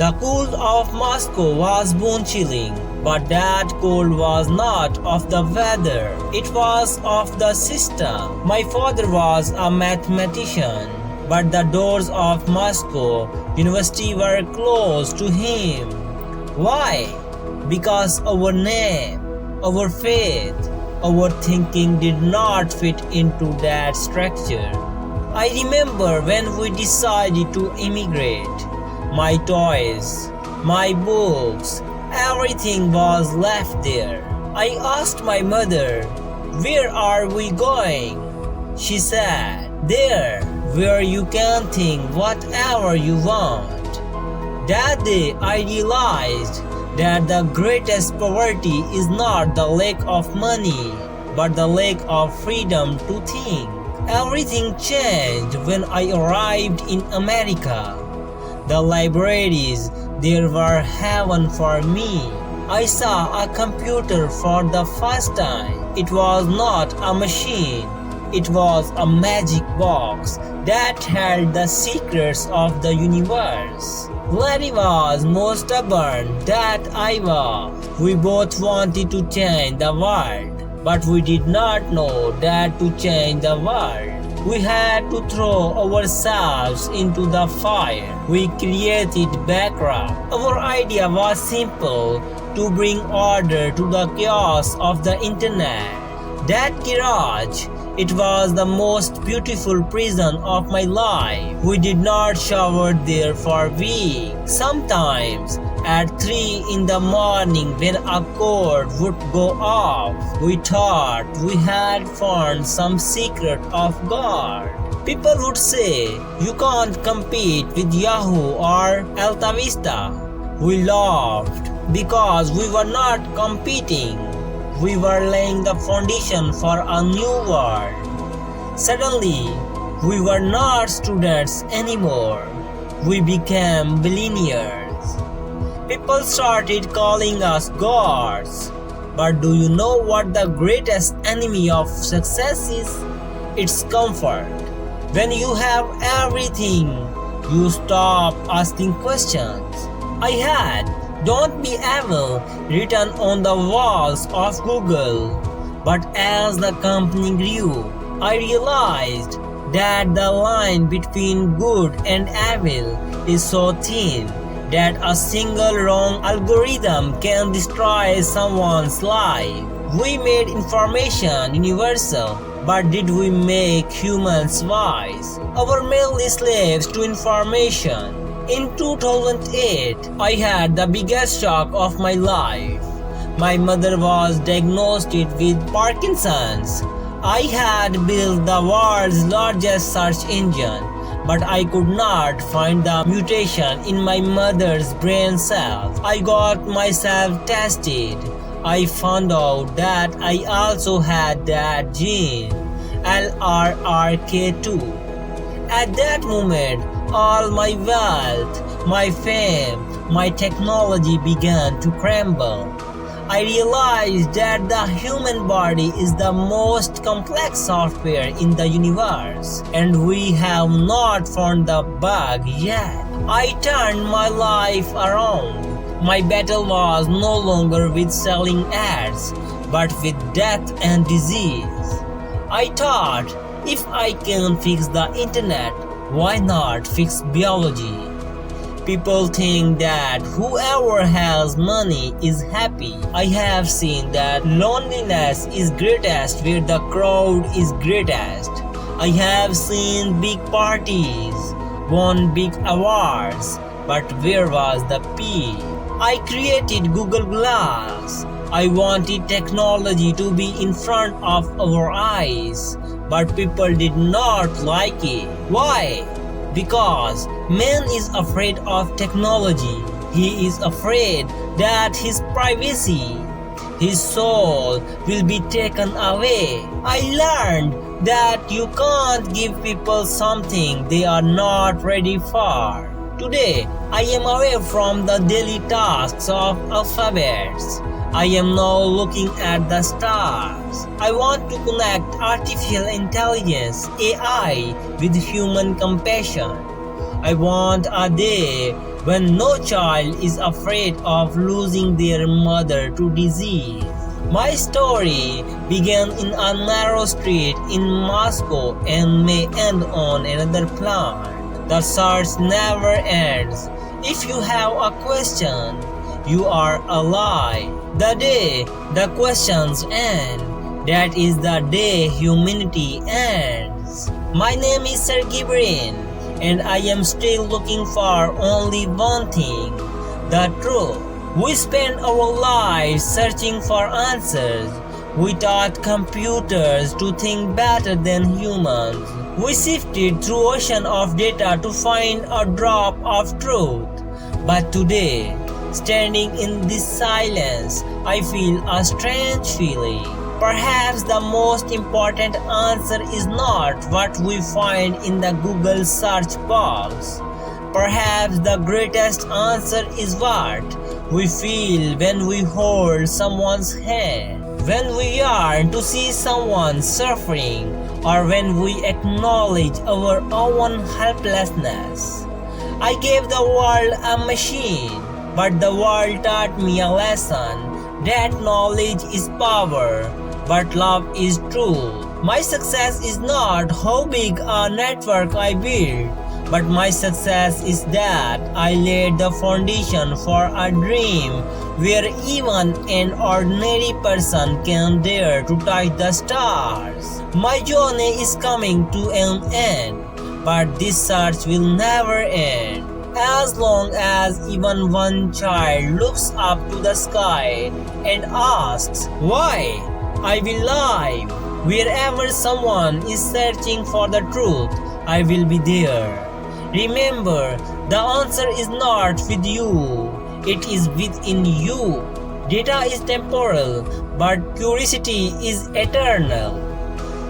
The cold of Moscow was bone-chilling, but that cold was not of the weather, it was of the system. My father was a mathematician, but the doors of Moscow University were closed to him. Why? Because our name, our faith, our thinking did not fit into that structure. I remember when we decided to immigrate. My toys, my books, everything was left there. I asked my mother, "Where are we going?" She said, "There, where you can think whatever you want." That day I realized that the greatest poverty is not the lack of money, but the lack of freedom to think. Everything changed when I arrived in America. The libraries there were heaven for me. I saw a computer for the first time. It was not a machine. It was a magic box that held the secrets of the universe. Larry was more stubborn than I was. We both wanted to change the world, but we did not know that to change the world, we had to throw ourselves into the fire. We created background. Our idea was simple: to bring order to the chaos of the internet. That garage, it was the most beautiful prison of my life. We did not shower there for weeks. Sometimes at 3 in the morning when a cord would go off, we thought we had found some secret of God. People would say, "You can't compete with Yahoo or Alta Vista." We laughed because we were not competing. We were laying the foundation for a new world. Suddenly, we were not students anymore. We became billionaires. People started calling us gods. But do you know what the greatest enemy of success is? It's comfort. When you have everything, you stop asking questions. I had "Don't be evil" written on the walls of Google. But as the company grew, I realized that the line between good and evil is so thin that a single wrong algorithm can destroy someone's life. We made information universal, but did we make humans wise? Our mainly slaves to information. In 2008, I had the biggest shock of my life. My mother was diagnosed with Parkinson's. I had built the world's largest search engine, but I could not find the mutation in my mother's brain cells. I got myself tested. I found out that I also had that gene, LRRK2. At that moment, all my wealth, my fame, my technology began to crumble. I realized that the human body is the most complex software in the universe, and we have not found the bug yet. I turned my life around. My battle was no longer with selling ads, but with death and disease. I thought, if I can fix the internet, why not fix biology? People think that whoever has money is happy. I have seen that loneliness is greatest where the crowd is greatest. I have seen big parties, won big awards, but where was the peace? I created Google Glass. I wanted technology to be in front of our eyes, but people did not like it. Why? Because man is afraid of technology. He is afraid that his privacy, his soul will be taken away. I learned that you can't give people something they are not ready for. Today, I am away from the daily tasks of alphabets. I am now looking at the stars. I want to connect artificial intelligence, AI, with human compassion. I want a day when no child is afraid of losing their mother to disease. My story began in a narrow street in Moscow and may end on another planet. The search never ends. If you have a question, you are alive. The day the questions end, that is the day humanity ends. My name is Sergey Brin, and I am still looking for only one thing, the truth. We spend our lives searching for answers. We taught computers to think better than humans. We sifted through ocean of data to find a drop of truth. But today, standing in this silence, I feel a strange feeling. Perhaps the most important answer is not what we find in the Google search box. Perhaps the greatest answer is what we feel when we hold someone's hand, when we yearn to see someone suffering, or when we acknowledge our own helplessness. I gave the world a machine, but the world taught me a lesson that knowledge is power, but love is truth. My success is not how big a network I built, but my success is that I laid the foundation for a dream where even an ordinary person can dare to touch the stars. My journey is coming to an end, but this search will never end. As long as even one child looks up to the sky and asks, why? I will live. Wherever someone is searching for the truth, I will be there. Remember, the answer is not with you, it is within you. Data is temporal, but curiosity is eternal.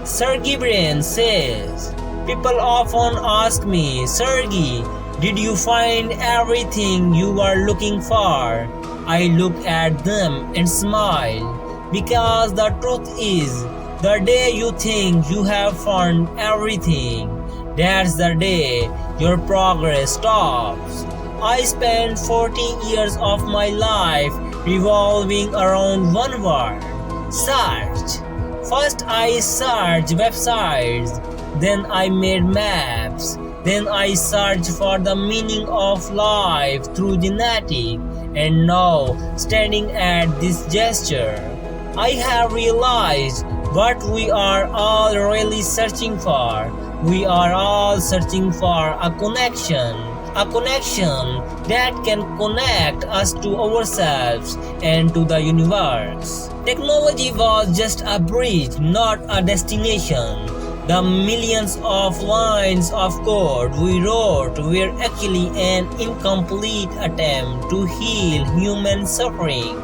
Sergey Brin says, people often ask me, Sergey, did you find everything you were looking for? I look at them and smile, because the truth is, the day you think you have found everything, that's the day your progress stops. I spent 40 years of my life revolving around one word, search. First I searched websites, then I made maps, then I searched for the meaning of life through genetics, and now, standing at this gesture, I have realized what we are all really searching for. We are all searching for a connection that can connect us to ourselves and to the universe. Technology was just a bridge, not a destination. The millions of lines of code we wrote were actually an incomplete attempt to heal human suffering.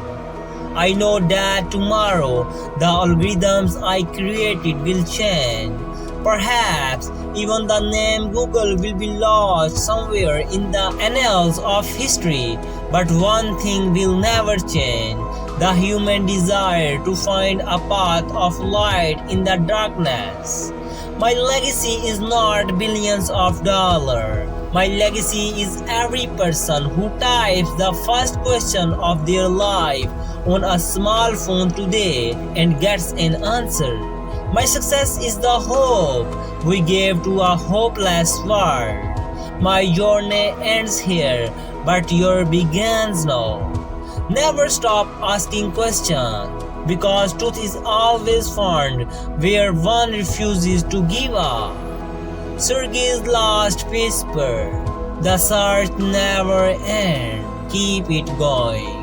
I know that tomorrow the algorithms I created will change. Perhaps even the name Google will be lost somewhere in the annals of history, but one thing will never change: the human desire to find a path of light in the darkness. My legacy is not billions of dollars. My legacy is every person who types the first question of their life on a small phone today and gets an answer. My success is the hope we gave to a hopeless world. My journey ends here, but yours begins now. Never stop asking questions, because truth is always found where one refuses to give up. Sergey's last whisper: the search never ends. Keep it going.